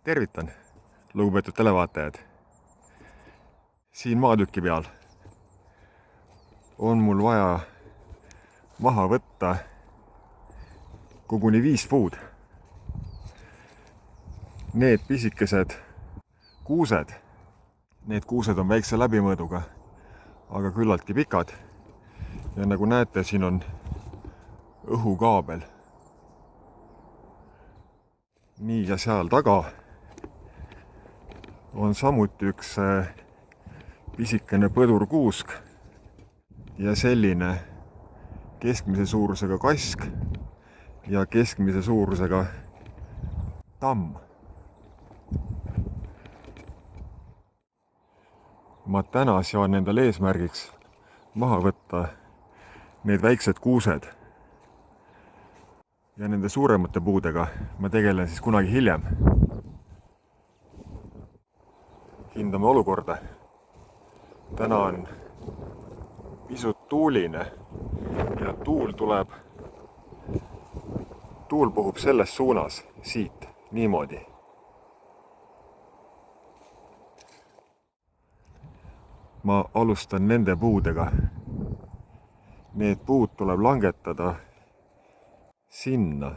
Tervitan, lugupeetud televaatajad. Siin maatüki peal on mul vaja maha võtta koguni 5 puud. Need pisikesed kuused, need kuused on väikse läbimõõduga, aga küllaltki pikad. Ja nagu näete, siin on õhukaabel. Nii, ja seal taga on samuti üks pisikene põdurkuusk ja selline keskmise suurusega kask ja keskmise suurusega tamm. Ma täna sean endale eesmärgiks maha võtta need väiksed kuused ja nende suuremate puudega ma tegelen siis kunagi hiljem. Hindame olukorda. Täna on pisut tuuline ja tuul puhub selles suunas siit niimoodi. Ma alustan nende puudega. Need puud tuleb langetada sinna.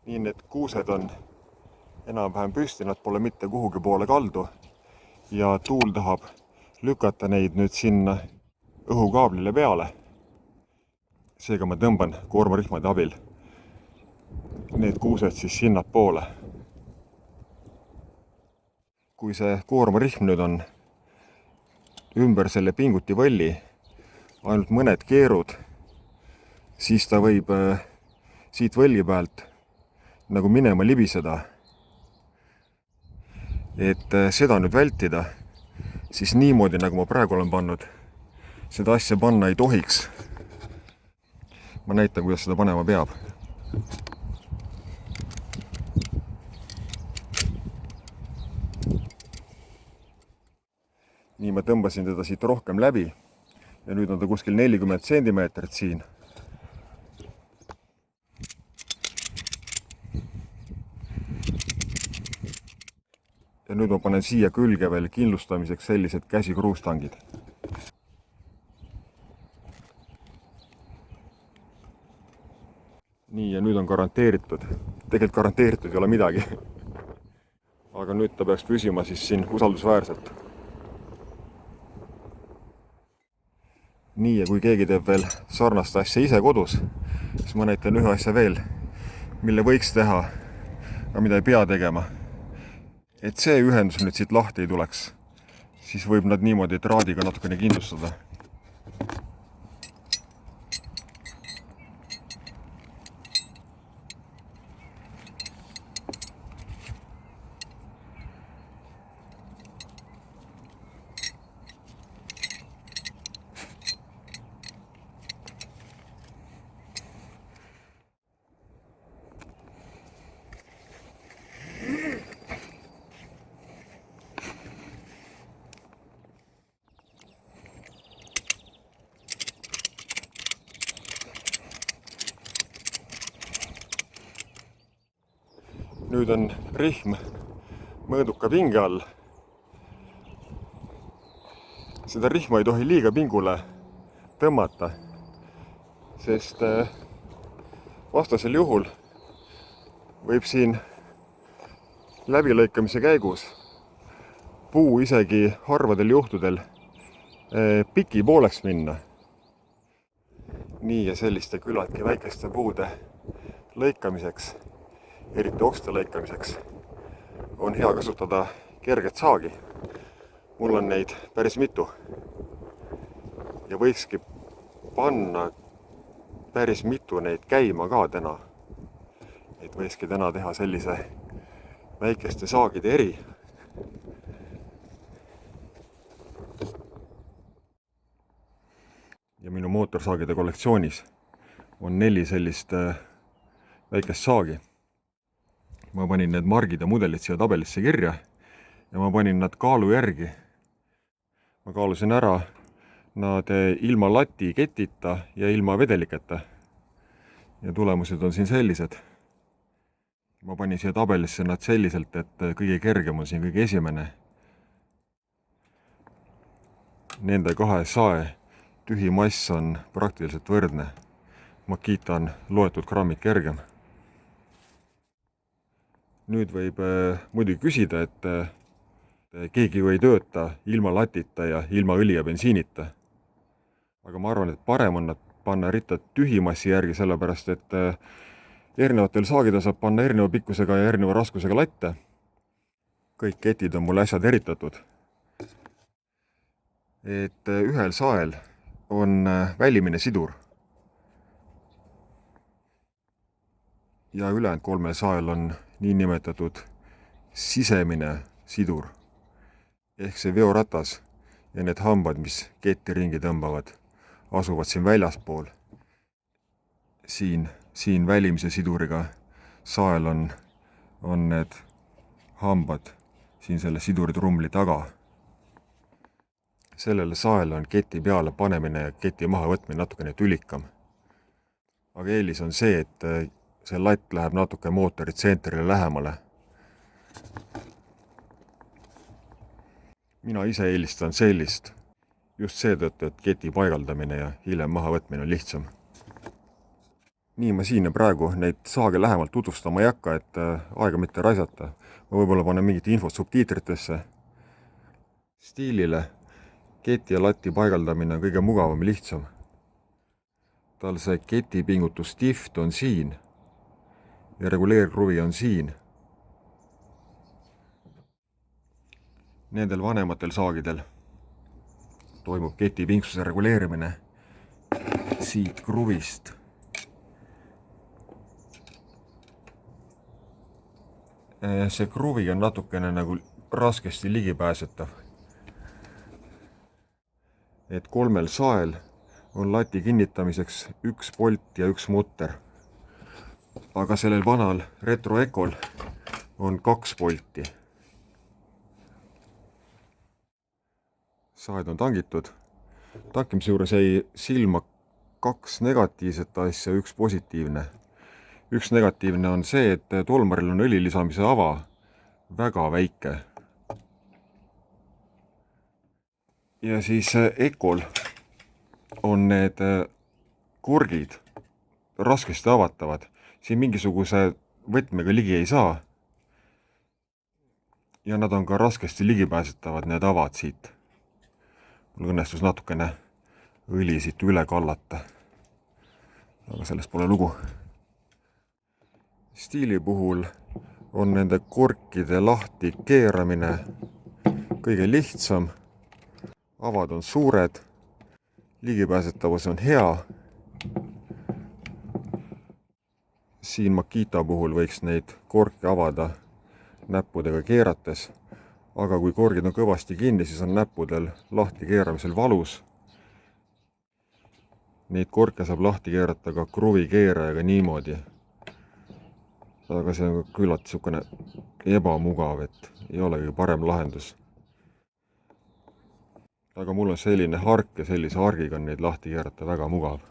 Nii need kuused on enam-vähem püsti, nad pole mitte kuhugi poole kaldu ja tuul tahab lükata neid nüüd sinna õhukaablile peale. Seega ma tõmban koormarihmade abil need kuused siis sinnapoole. Kui see koormarihm nüüd on ümber selle pingutivõlli ainult mõned keerud, siis ta võib siit võlli pealt nagu minema libiseda. Et seda nüüd vältida, siis niimoodi, nagu ma praegu olen pannud, seda asja panna ei tohiks. Ma näitan, kuidas seda panema peab. Nii, ma tõmbasin teda siit rohkem läbi ja nüüd on ta kuskil 40 centimeetrit siin. Ja nüüd ma panen siia külge veel kindlustamiseks sellised käsikruustangid. Nii, ja nüüd on garanteeritud. Tegelikult garanteeritud ei ole midagi. Aga nüüd ta peaks püsima siis siin usaldusväärselt. Nii, ja kui keegi teeb veel sarnast asja ise kodus, siis ma näitan ühe asja veel, mille võiks teha, aga mida ei pea tegema. Et see ühendus nüüd siit lahti ei tuleks, siis võib nad niimoodi traadiga natukene kindlustada. Nüüd on rihm mõõduka pinge all. Seda rihma ei tohi liiga pingule tõmmata, sest vastasel juhul võib siin läbilõikamise käigus puu isegi harvadel juhtudel piki pooleks minna. Nii ja selliste küllaltki väikeste puude lõikamiseks, eriti okste lõikamiseks, on hea kasutada kerget saagi. Mul on neid päris mitu. Ja võikski panna päris mitu neid käima ka täna. Et võikski täna teha sellise väikeste saagide eri. Ja minu mootorsaagide kollektsioonis on 4 sellist väikest saagi. Ma panin need margid ja mudelid siia tabelisse kirja ja ma panin nad kaalu järgi. Ma kaalusin ära nad ilma lati ketita ja ilma vedeliketa. Ja tulemused on siin sellised. Ma panin siia tabelisse nad selliselt, et kõige kergem on siin kõige esimene. Nende 2 sae tühi mass on praktiliselt võrdne. Makita on loetud grammid kergem. Nüüd võib muidugi küsida, et keegi ju ei tööta ilma latita ja ilma õli ja bensiinita. Aga ma arvan, et parem on nad panna ritta tühi massi järgi, sellepärast et erinevatel saagidel saab panna erineva pikkusega ja erineva raskusega latte. Kõik ketid on mul äsjad eritatud. Et ühel sael on välimine sidur. Ja ülejäänud 3 sael on niinimetatud sisemine sidur. Ehk see veoratas ja need hambad, mis ketti ringi tõmbavad, asuvad siin väljaspool. Siin välimise siduriga sael on need hambad siin selle siduritrumli taga. Sellele saele on keti peale panemine ja keti maha võtmine natukene tülikam. Aga eelis on see, et see latt läheb natuke mootori tsentrile lähemale. Mina ise eelistan sellist, just seetõttu, et keti paigaldamine ja hiljem maha võtmine on lihtsam. Nii ma siin ja praegu neid saage lähemalt tutvustama ei hakka, et aega mitte raisata. Ma võib-olla panen mingit infot subtiitritesse. Stiilile keti ja lati paigaldamine on kõige mugavam ja lihtsam. Tal see ketipingutustift on siin ja reguleerkruvi on siin. Nendel vanematel saagidel toimub ketipingstuse reguleerimine siit kruvist. See kruvi on natukene nagu raskesti ligipääsetav. Et 3 sael on lati kinnitamiseks 1 polt ja 1 mutter. Aga sellel vanal Retro Ecol on 2 polti. Saed on tangitud. Tankimise juures jäi silma 2 negatiivset asja, 1 positiivne. 1 negatiivne on see, et tolmaril on õli lisamise ava väga väike. Ja siis Ecol on need korgid raskesti avatavad. Siin mingisuguse võtmega ligi ei saa. Ja nad on ka raskesti ligipääsetavad, need avad siit. Mul õnnestus natukene õli siit üle kallata. Aga sellest pole lugu. Stiili puhul on nende korkide lahti keeramine kõige lihtsam. Avad on suured, ligipääsetavus on hea. Siin Makita puhul võiks neid korke avada näppudega keerates, aga kui korgid on kõvasti kinni, siis on näppudel lahti keeramisel valus. Neid korke saab lahti keerata ka kruvikeerajaga niimoodi. Aga see on küllalt niisugune ebamugav, et ei olegi parem lahendus. Aga mul on selline hark ja sellise hargiga on neid lahti keerata väga mugav.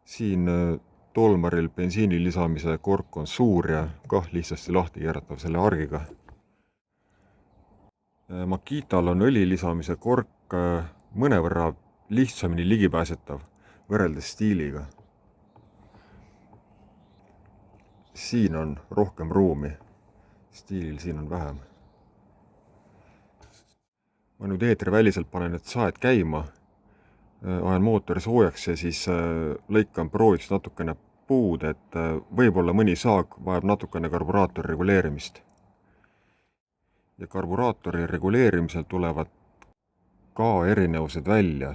Siin tolmaril bensiini lisamise kork on suur ja kah lihtsasti lahti keeratav selle hargiga. Makital on õli lisamise kork mõnevõrra lihtsamini ligipääsetav võrreldes stiiliga. Siin on rohkem ruumi, stiilil siin on vähem. Ma nüüd eetriväliselt panen need saed käima, ajan mootori soojaks ja siis lõikan, prooviks natukene puud, et võib-olla mõni saag vajab natukene karburaatori reguleerimist. Ja karburaatori reguleerimisel tulevad ka erinevused välja.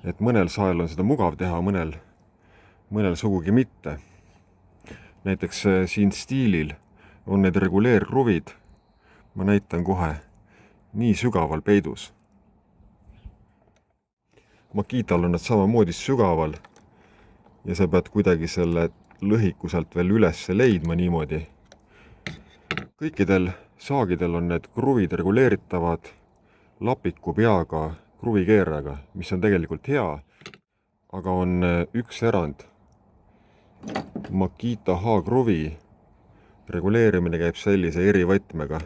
Et mõnel sael on seda mugav teha, mõnel sugugi mitte. Näiteks siin stiilil on need reguleerkruvid, ma näitan kohe, nii sügaval peidus. Makital on nad samamoodi sügaval ja sa pead kuidagi selle lõhiku sealt veel üles leidma niimoodi. Kõikidel saagidel on need kruvid reguleeritavad lapiku peaga kruvikeerajaga, mis on tegelikult hea, aga on üks erand. Makita H-kruvi reguleerimine käib sellise erivõtmega.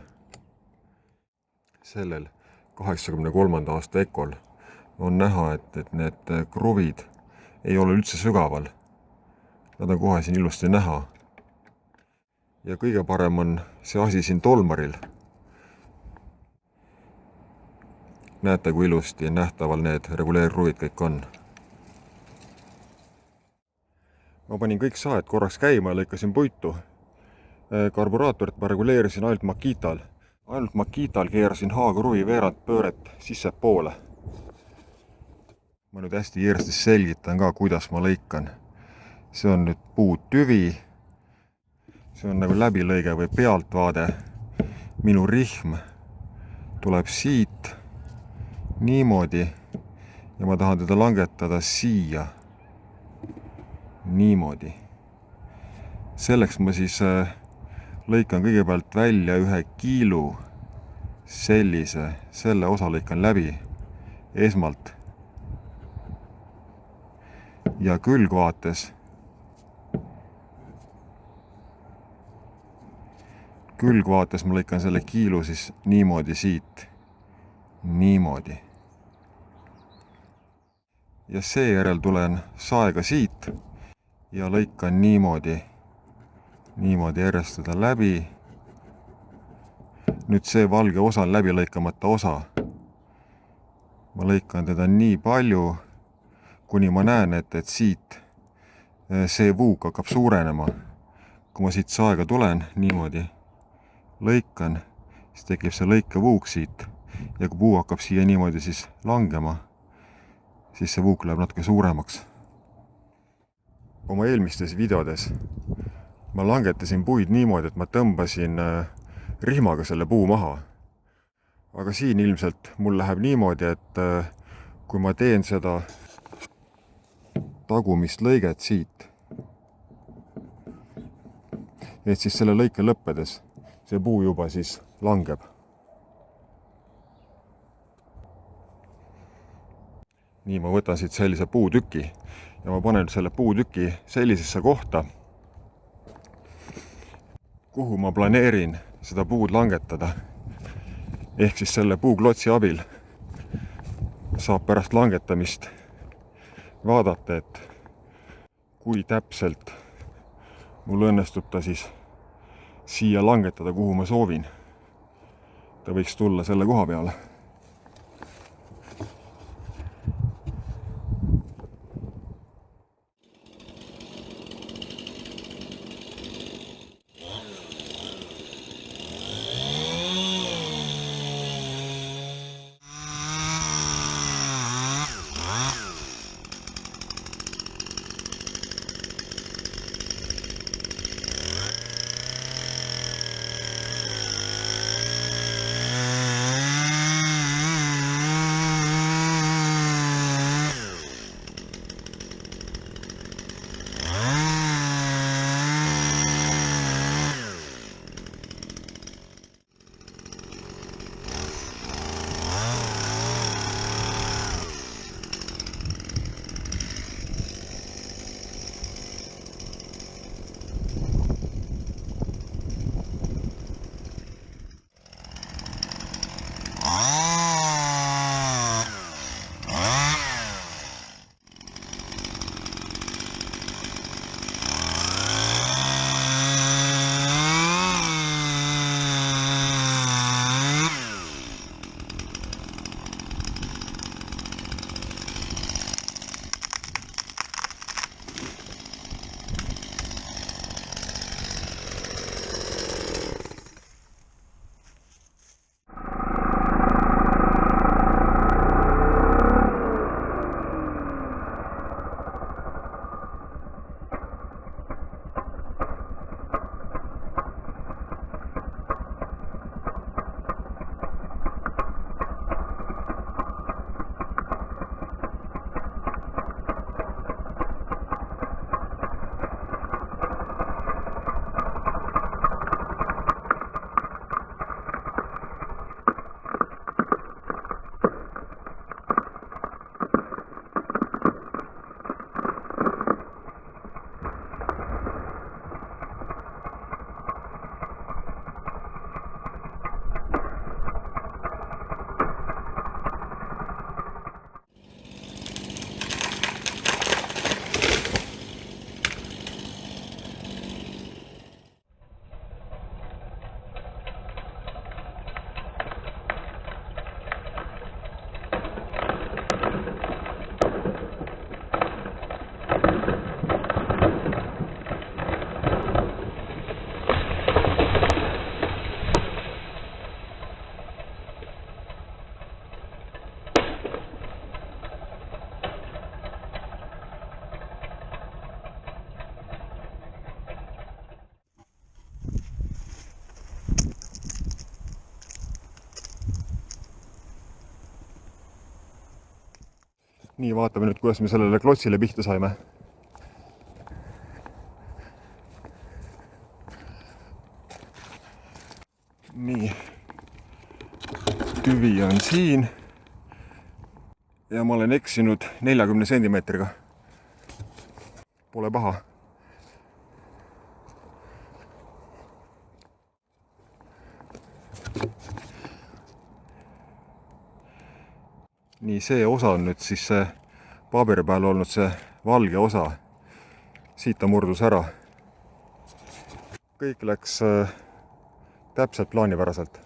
Sellel 83. aasta Ecol on näha, et need kruvid ei ole üldse sügaval. Nad on kohe siin ilusti näha. Ja kõige parem on see asi siin tolmaril. Näete, kui ilusti nähtaval need reguleerkruvid kõik on. Ma panin kõik saed korraks käima ja lõikasin puitu. Karburaatorit ma reguleerisin ainult Makital. Ainult Makital keerasin H-kruvi veerand pööret sisse poole. Ma nüüd hästi kiiresti selgitan ka, kuidas ma lõikan. See on nüüd puutüvi. See on nagu läbilõige või pealtvaade. Minu rihm tuleb siit niimoodi ja ma tahan teda langetada siia. Niimoodi. Selleks ma siis lõikan kõigepealt välja ühe kiilu selle osa lõikan läbi esmalt. Ja külgvaates ma lõikan selle kiilu siis niimoodi siit. Niimoodi. Ja seejärel tulen saega siit ja lõikan niimoodi järjestada läbi. Nüüd see valge osa on läbi lõikamata osa. Ma lõikan teda nii palju, kuni ma näen, et siit see vuuk hakkab suurenema. Kui ma siit saega tulen niimoodi, lõikan, siis tekib see lõikevuuk siit. Ja kui puu hakkab siia niimoodi siis langema, siis see vuuk läheb natuke suuremaks. Oma eelmistes videodes ma langetasin puid niimoodi, et ma tõmbasin rihmaga selle puu maha. Aga siin ilmselt mul läheb niimoodi, et kui ma teen seda tagumist lõiget siit, et siis selle lõike lõppedes see puu juba siis langeb. Nii ma võtan siit sellise puutüki ja ma panen selle puutüki sellisesse kohta, kuhu ma planeerin seda puud langetada. Ehk siis selle puuklotsi abil saab pärast langetamist vaadata, et kui täpselt mul õnnestub ta siis siia langetada, kuhu ma soovin. Ta võiks tulla selle koha peale. nii, vaatame nüüd, kuidas me sellele klotsile pihta saime. Nii, tüvi on siin ja ma olen eksinud 40 sentimeetriga. Pole paha. Nii, see osa on nüüd siis see paberi peal olnud see valge osa. Siit ta murdus ära. Kõik läks täpselt plaanipäraselt.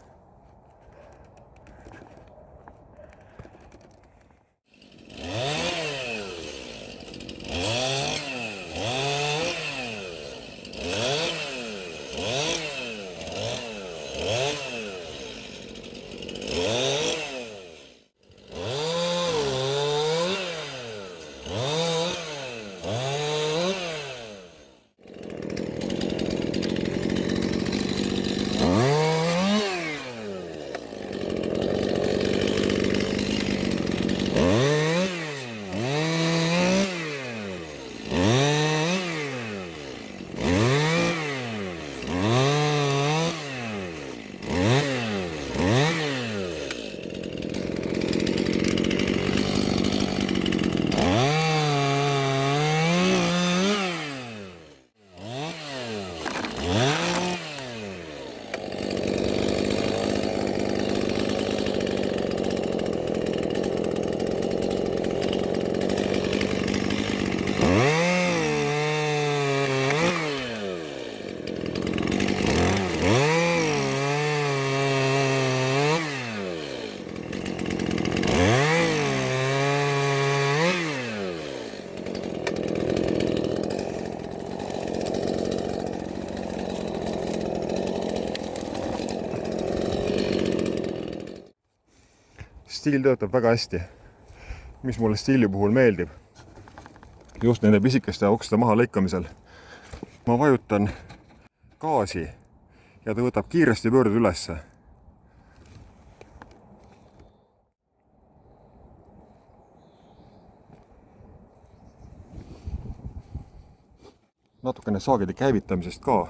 Stiil töötab väga hästi. Mis mulle stiili puhul meeldib, just nende pisikeste okste maha lõikamisel. Ma vajutan gaasi ja ta võtab kiiresti pöörde ülesse. Natukene saagide käivitamisest ka.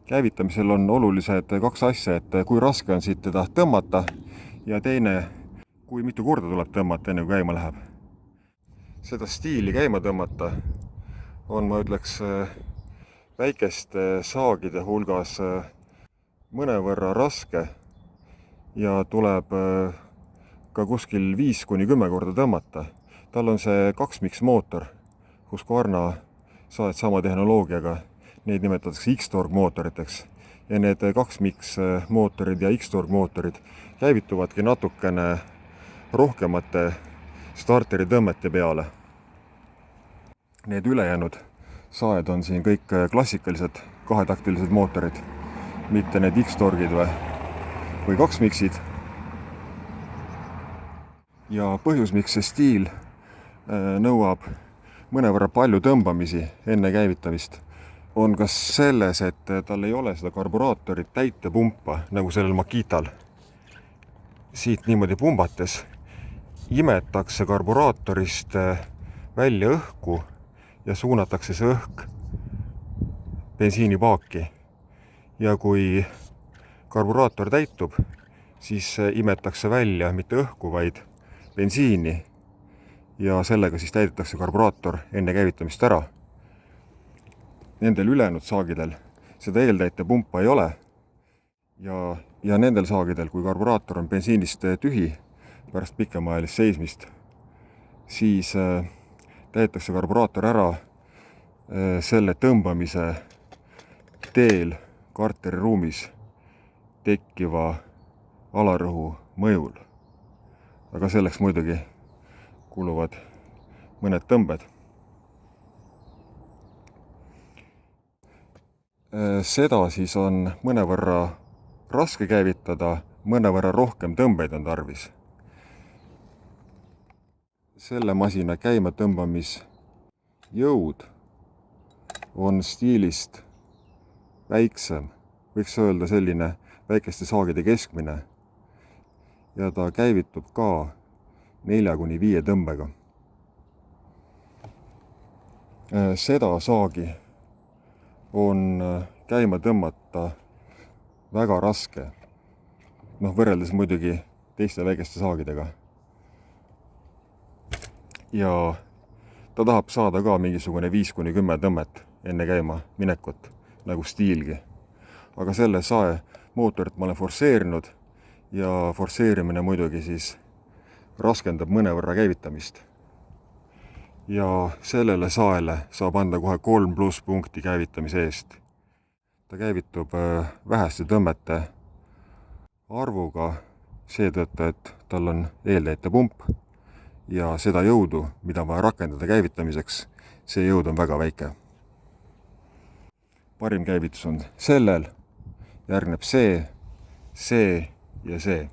Käivitamisel on olulised kaks asja, et kui raske on siit teda tõmmata ja teine, kui mitu korda tuleb tõmmata, enne kui käima läheb. Seda stiili käima tõmmata on, ma ütleks, väikeste saagide hulgas mõnevõrra raske ja tuleb ka kuskil 5–10 korda tõmmata. Tal on see 2-miks mootor, Husqvarna saad sama tehnoloogiaga. Neid nimetatakse X-Torg mootoriteks. Ja need 2-miks mootorid ja X-Torg mootorid käivituvadki natukene rohkemate starteri tõmmete peale. Need ülejäänud saed on siin kõik klassikalised kahetaktilised mootorid, mitte need X-Torgid või 2-miksid. Ja põhjus, miks see stiil nõuab mõnevõrra palju tõmbamisi enne käivitamist, on kas selles, et tal ei ole seda karburaatorit täitepumpa, nagu sellel Makital. Siit niimoodi pumbates imetakse karburaatorist välja õhku ja suunatakse see õhk bensiinipaaki. Ja kui karburaator täitub, siis imetakse välja mitte õhku, vaid bensiini. Ja sellega siis täidetakse karburaator enne käivitamist ära. Nendel ülejäänud saagidel seda eeltäitepumpa ei ole ja nendel saagidel, kui karburaator on bensiinist tühi pärast pikemaajalist seismist, siis täidetakse karburaator ära selle tõmbamise teel karteriruumis tekkiva alarõhu mõjul. Aga selleks muidugi kuluvad mõned tõmbed. Seda siis on mõnevõrra raske käivitada, mõnevõrra rohkem tõmbeid on tarvis. Selle masina käima tõmbamis jõud on stiilist väiksem, võiks öelda selline väikeste saagide keskmine. Ja ta käivitub ka 4-5 tõmbega. Seda saagi on käima tõmmata väga raske. Võrreldes muidugi teiste väikeste saagidega. Ja ta tahab saada ka mingisugune 5-10 tõmmet enne käima minekut, nagu stiilgi. Aga selle sae mootorit ma olen forsseerinud ja forsseerimine muidugi siis raskendab mõnevõrra käivitamist. Ja sellele saele saab anda kohe 3+ punkti käivitamise eest. Ta käivitub väheste tõmmete arvuga seetõttu, et tal on eeltäitepump ja seda jõudu, mida on vaja rakendada käivitamiseks, see jõud on väga väike. Parim käivitus on sellel, järgneb see ja see.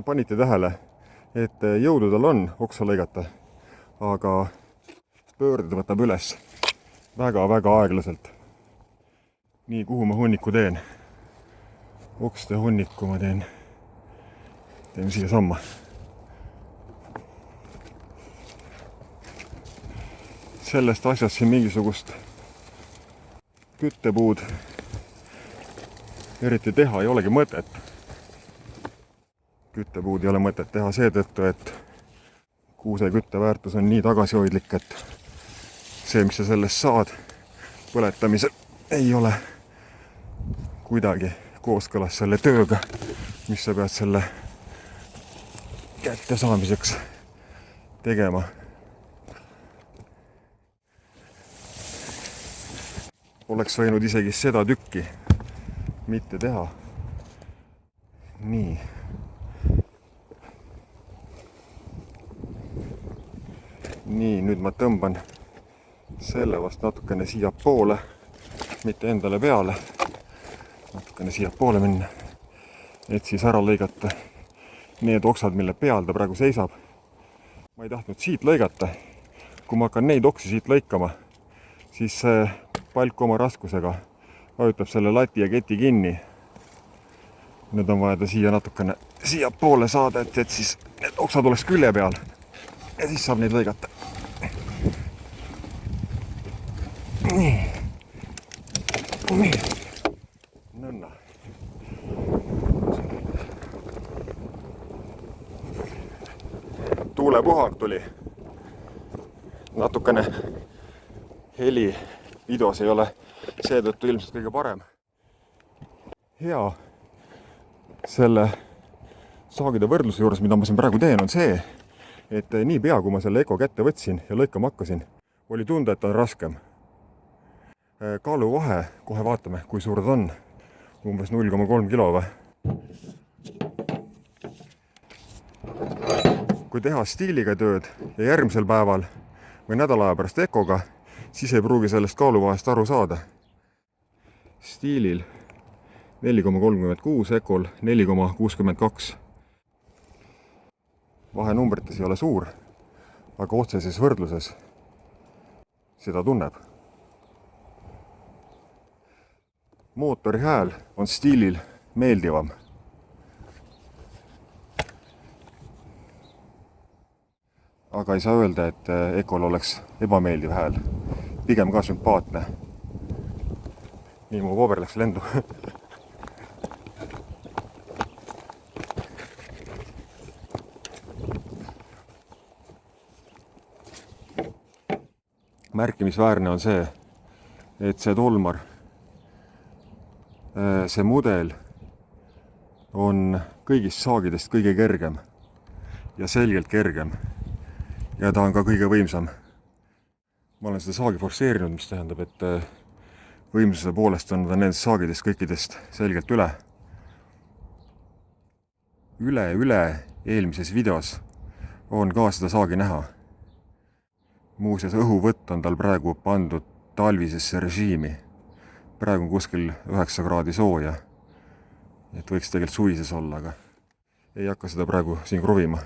Panite tähele, et jõudu tal on oksa lõigata, aga pöörded võtab üles väga-väga aeglaselt. Nii, kuhu ma hunniku teen? Okste hunniku ma teen. Teeme siia samma. Sellest asjast siin mingisugust küttepuud eriti teha ei olegi mõtet. Küttepuud ei ole mõtet teha seetõttu, et kuuse kütteväärtus on nii tagasihoidlik, et see, mis sa sellest saad põletamisel, ei ole kuidagi kooskõlas selle tööga, mis sa pead selle kätte saamiseks tegema. Oleks võinud isegi seda tükki mitte teha. Nii. Nii, nüüd ma tõmban selle vast natukene siia poole, mitte endale peale, natukene siia poole minna, et siis ära lõigata need oksad, mille peal ta praegu seisab. Ma ei tahtnud siit lõigata. Kui ma hakkan neid oksi siit lõikama, siis see palk oma raskusega vajutab selle lati ja keti kinni. Nüüd on vaja ta siia natukene siia poole saada, et siis need oksad oleks külje peal ja siis saab neid lõigata. Nõnna. tuulepuhang tuli. Natukene heli videos ei ole seetõttu ilmselt kõige parem. Hea selle saagide võrdluse juures, mida ma siin praegu teen, on see, et nii pea, kui ma selle Eco kätte võtsin ja lõikama hakkasin, oli tunda, et ta on raskem. Kaaluvahe, kohe vaatame, kui suur ta on. Umbes 0,3 kilo või. Kui teha stiiliga tööd ja järgmisel päeval või nädala aja pärast Ecoga, siis ei pruugi sellest kaaluvahest aru saada. Stiilil 4,36, Ecol 4,62. Vahenumbrites ei ole suur, aga otseses võrdluses seda tunneb. Mootori hääl on stiilil meeldivam. Aga ei saa öelda, et Ecol oleks ebameeldiv hääl. Pigem ka sümpaatne. Nii, mu paber läks lendu. Märkimisväärne on see, et see tolmar, see mudel on kõigist saagidest kõige kergem ja selgelt kergem. Ja ta on ka kõige võimsam. Ma olen seda saagi forsseerinud, mis tähendab, et võimsuse poolest on ta nendest saagidest kõikidest selgelt üle. Üle eelmises videos on ka seda saagi näha. Muuseas, õhuvõtt on tal praegu pandud talvisesse režiimi. Praegu on kuskil 9 kraadi sooja. Et võiks tegelikult suvises olla, aga ei hakka seda praegu siin kruvima.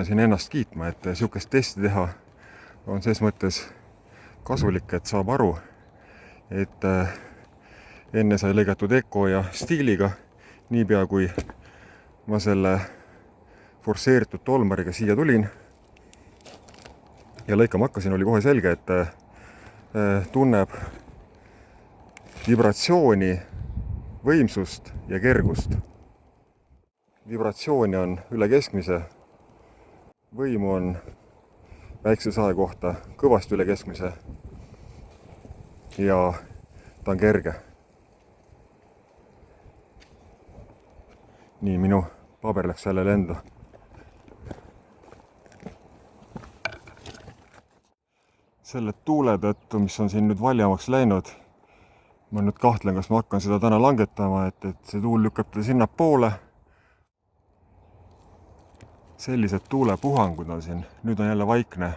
pean siin ennast kiitma, et sihukest testi teha on ses mõttes kasulik, et saab aru, et enne sai lõigatud Eco ja stiiliga. Niipea kui ma selle forsseeritud tolmariga siia tulin ja lõikama hakkasin, oli kohe selge, et tunneb vibratsiooni, võimsust ja kergust. Vibratsiooni on üle keskmise, võimu on väikse sae kohta kõvasti üle keskmise ja ta on kerge. Nii, minu paber läks jälle lendu. Selle tuule tõttu, mis on siin nüüd valjamaks läinud, ma nüüd kahtlen, kas ma hakkan seda täna langetama, et see tuul lükkab teda sinna poole. Sellised tuulepuhangud on siin, nüüd on jälle vaikne.